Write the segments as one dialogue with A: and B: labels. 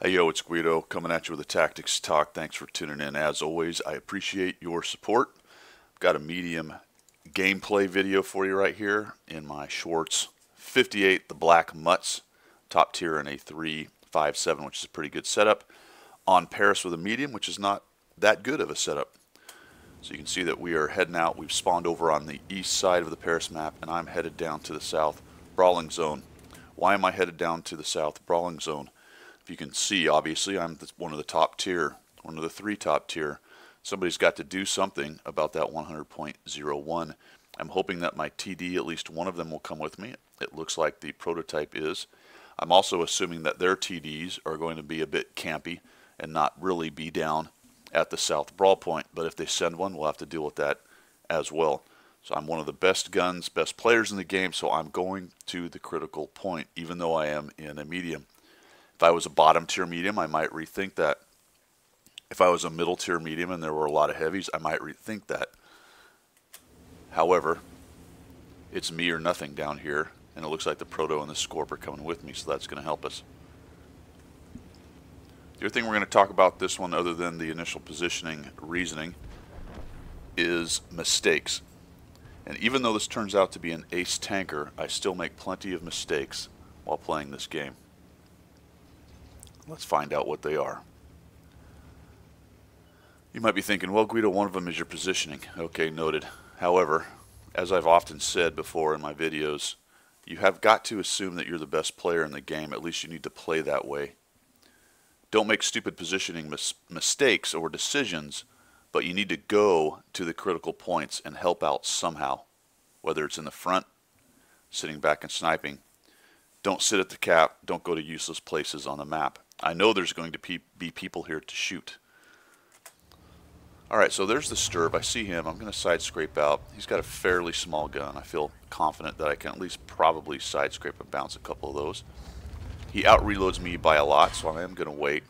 A: Hey yo, it's Guido coming at you with a tactics talk. Thanks for tuning in. As always, I appreciate your support. Got a medium gameplay video for you right here in my Schwartz 58, the black Mutz, top tier in a 3.57, which is a pretty good setup. On Paris with a medium, which is not that good of a setup. So you can see that we are heading out. We've spawned over on the east side of the Paris map, and I'm headed down to the south brawling zone. Why am I headed down to the south brawling zone? You can see, obviously, I'm one of the top tier, one of the three top tier. Somebody's got to do something about that 100.01. I'm hoping that my TD, at least one of them, will come with me. It looks like the prototype is. I'm also assuming that their TDs are going to be a bit campy and not really be down at the south brawl point. But if they send one, we'll have to deal with that as well. So I'm one of the best guns, best players in the game, so I'm going to the critical point, even though I am in a medium. If I was a bottom tier medium, I might rethink that. If I was a middle tier medium and there were a lot of heavies, I might rethink that. However, it's me or nothing down here, and it looks like the Proto and the Scorp are coming with me, so that's going to help us. The other thing we're going to talk about this one, other than the initial positioning reasoning, is mistakes. And even though this turns out to be an ace tanker, I still make plenty of mistakes while playing this game. Let's find out what they are. You might be thinking, well, Guido, one of them is your positioning. Okay, noted. However, as I've often said before in my videos, you have got to assume that you're the best player in the game. At least you need to play that way. Don't make stupid positioning mistakes or decisions, but you need to go to the critical points and help out somehow. Whether it's in the front, sitting back and sniping. Don't sit at the cap. Don't go to useless places on the map. I know there's going to be people here to shoot. Alright, so there's the Sturb. I see him. I'm going to side scrape out. He's got a fairly small gun. I feel confident that I can at least probably side scrape and bounce a couple of those. He out reloads me by a lot, so I am going to wait.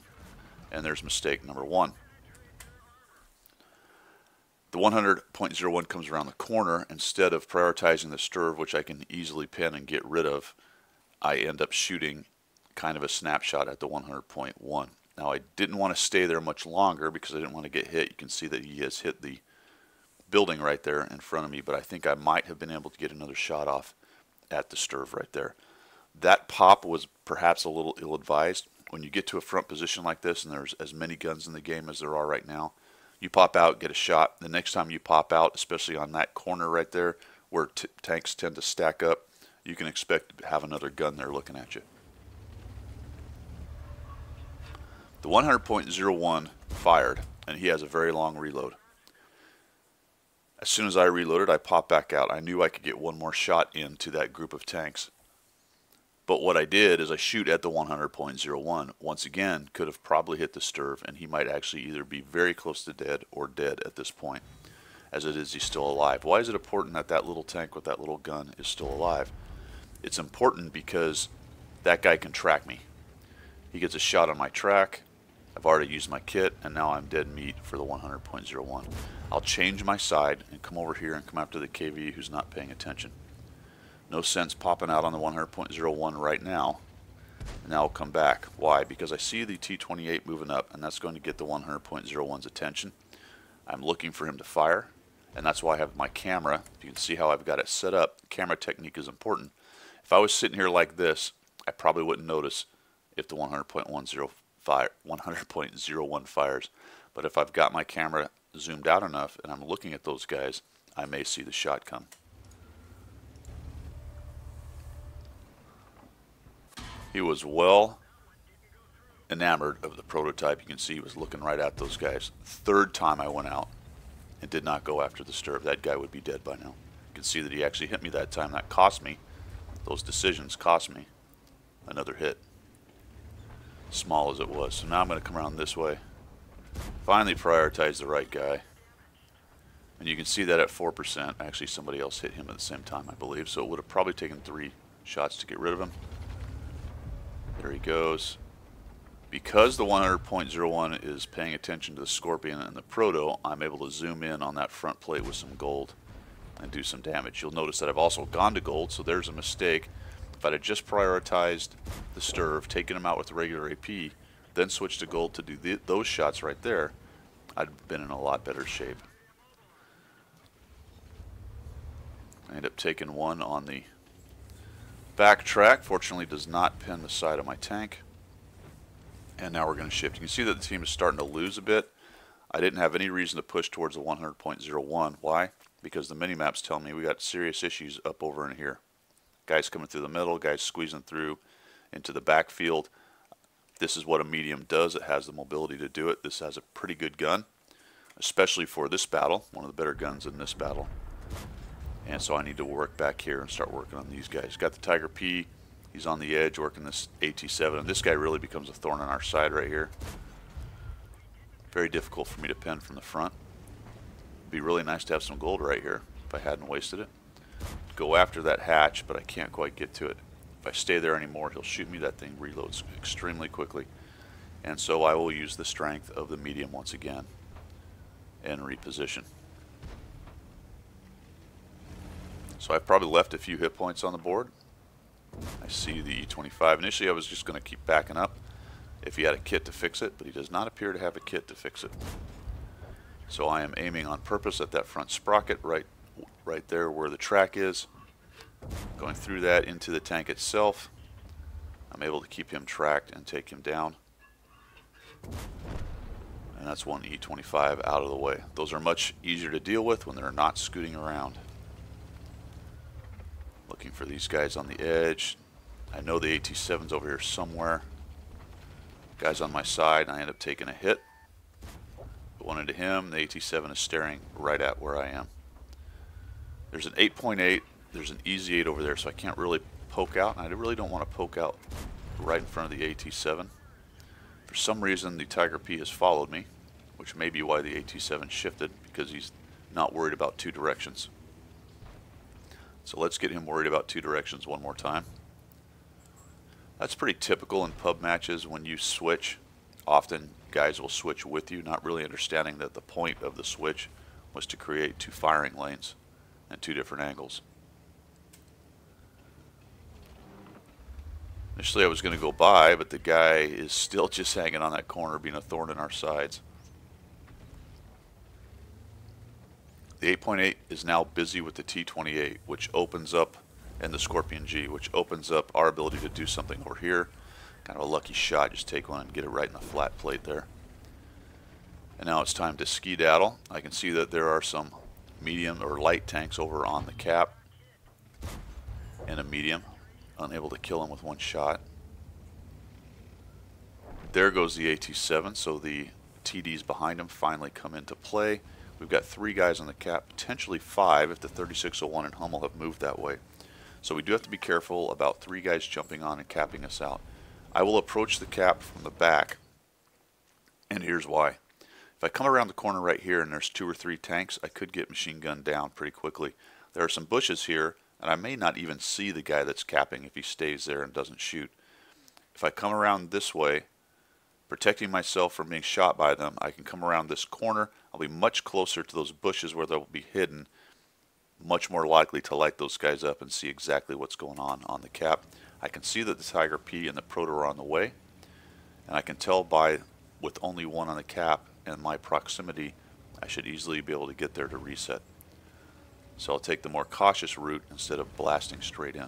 A: And there's mistake number one. The 100.01 comes around the corner. Instead of prioritizing the Sturb, which I can easily pin and get rid of, I end up shooting kind of a snapshot at the 100.1. Now I didn't want to stay there much longer because I didn't want to get hit. You can see that he has hit the building right there in front of me, but I think I might have been able to get another shot off at the Sturv right there. That pop was perhaps a little ill-advised. When you get to a front position like this and there's as many guns in the game as there are right now, you pop out, get a shot. The next time you pop out, especially on that corner right there where tanks tend to stack up, you can expect to have another gun there looking at you. The 100.01 fired, and he has a very long reload. As soon as I reloaded, I popped back out. I knew I could get one more shot into that group of tanks. But what I did is I shoot at the 100.01. Once again, could have probably hit the Sturv, and he might actually either be very close to dead or dead at this point. As it is, he's still alive. Why is it important that that little tank with that little gun is still alive? It's important because that guy can track me. He gets a shot on my track. I've already used my kit, and now I'm dead meat for the 100.01. I'll change my side and come over here and come after the KV who's not paying attention. No sense popping out on the 100.01 right now. And now I'll come back. Why? Because I see the T-28 moving up, and that's going to get the 100.01's attention. I'm looking for him to fire, and that's why I have my camera. You can see how I've got it set up. Camera technique is important. If I was sitting here like this, I probably wouldn't notice if the 100.01 fires. But if I've got my camera zoomed out enough and I'm looking at those guys, I may see the shot come. He was well enamored of the prototype. You can see he was looking right at those guys. Third time I went out and did not go after the Sturb. That guy would be dead by now. You can see that he actually hit me that time. That cost me. Those decisions cost me another hit. Small as it was. So now I'm going to come around this way. Finally prioritize the right guy. And you can see that at 4%. Actually, somebody else hit him at the same time, I believe. So it would have probably taken 3 shots to get rid of him. There he goes. Because the 100.01 is paying attention to the Scorpion and the Proto, I'm able to zoom in on that front plate with some gold and do some damage. You'll notice that I've also gone to gold, so there's a mistake. If I'd have just prioritized the Sturv, taken him out with regular AP, then switched to gold to do those shots right there, I'd been in a lot better shape. I end up taking one on the back track. Fortunately, does not pin the side of my tank. And now we're going to shift. You can see that the team is starting to lose a bit. I didn't have any reason to push towards the 100.01. Why? Because the mini-maps tell me we got serious issues up over in here. Guys coming through the middle, guys squeezing through into the backfield. This is what a medium does. It has the mobility to do it. This has a pretty good gun, especially for this battle. One of the better guns in this battle. And so I need to work back here and start working on these guys. Got the Tiger P. He's on the edge working this AT-7. And this guy really becomes a thorn on our side right here. Very difficult for me to pin from the front. It'd be really nice to have some gold right here if I hadn't wasted it. Go after that hatch, but I can't quite get to it. If I stay there anymore, he'll shoot me. That thing reloads extremely quickly. And so I will use the strength of the medium once again and reposition. So I've probably left a few hit points on the board. I see the E25. Initially I was just going to keep backing up if he had a kit to fix it, but he does not appear to have a kit to fix it. So I am aiming on purpose at that front sprocket right there where the track is. Going through that into the tank itself. I'm able to keep him tracked and take him down. And that's one E25 out of the way. Those are much easier to deal with when they're not scooting around. Looking for these guys on the edge. I know the AT-7's over here somewhere. Guy's on my side, and I end up taking a hit. One into him. The AT-7 is staring right at where I am. There's an 8.8. There's an easy 8 over there, so I can't really poke out. And I really don't want to poke out right in front of the AT-7. For some reason, the Tiger P has followed me, which may be why the AT-7 shifted, because he's not worried about two directions. So let's get him worried about two directions one more time. That's pretty typical in pub matches when you switch. Often guys will switch with you, not really understanding that the point of the switch was to create two firing lanes and two different angles. Initially I was going to go by, but the guy is still just hanging on that corner, being a thorn in our sides. The 8.8 is now busy with the T28, which opens up, and the Scorpion G, which opens up our ability to do something over here. Kind of a lucky shot, just take one and get it right in the flat plate there. And now it's time to skedaddle. I can see that there are some medium or light tanks over on the cap, and a medium. Unable to kill him with one shot. There goes the AT-7, so the TDs behind him finally come into play. We've got 3 guys on the cap, potentially 5 if the 3601 and Hummel have moved that way. So we do have to be careful about 3 guys jumping on and capping us out. I will approach the cap from the back, and here's why. If I come around the corner right here and there's 2 or 3 tanks, I could get machine gunned down pretty quickly. There are some bushes here, and I may not even see the guy that's capping if he stays there and doesn't shoot. If I come around this way, protecting myself from being shot by them, I can come around this corner. I'll be much closer to those bushes where they'll be hidden, much more likely to light those guys up and see exactly what's going on the cap. I can see that the Tiger P and the Proto are on the way, and I can tell by, with only one on the cap and my proximity, I should easily be able to get there to reset. So I'll take the more cautious route instead of blasting straight in.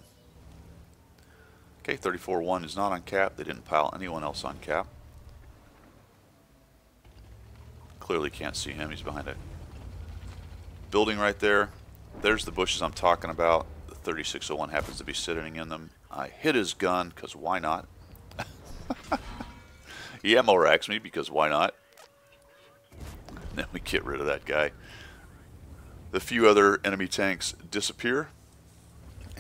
A: Okay, 34-1 is not on cap. They didn't pile anyone else on cap. Clearly can't see him. He's behind a building right there. There's the bushes I'm talking about. The 3601 happens to be sitting in them. I hit his gun because why not? He ammo racks me because why not? Then we get rid of that guy. The few other enemy tanks disappear,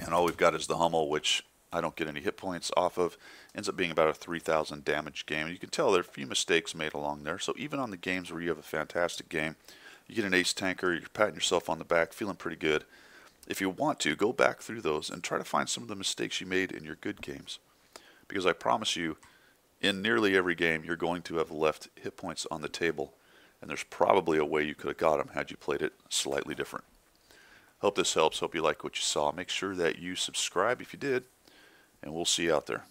A: and all we've got is the Hummel, which I don't get any hit points off of. Ends up being about a 3,000 damage game. And you can tell there are a few mistakes made along there. So even on the games where you have a fantastic game, you get an ace tanker, you're patting yourself on the back, feeling pretty good. If you want to, go back through those and try to find some of the mistakes you made in your good games. Because I promise you, in nearly every game, you're going to have left hit points on the table. And there's probably a way you could have got them had you played it slightly different. Hope this helps. Hope you like what you saw. Make sure that you subscribe if you did, and we'll see you out there.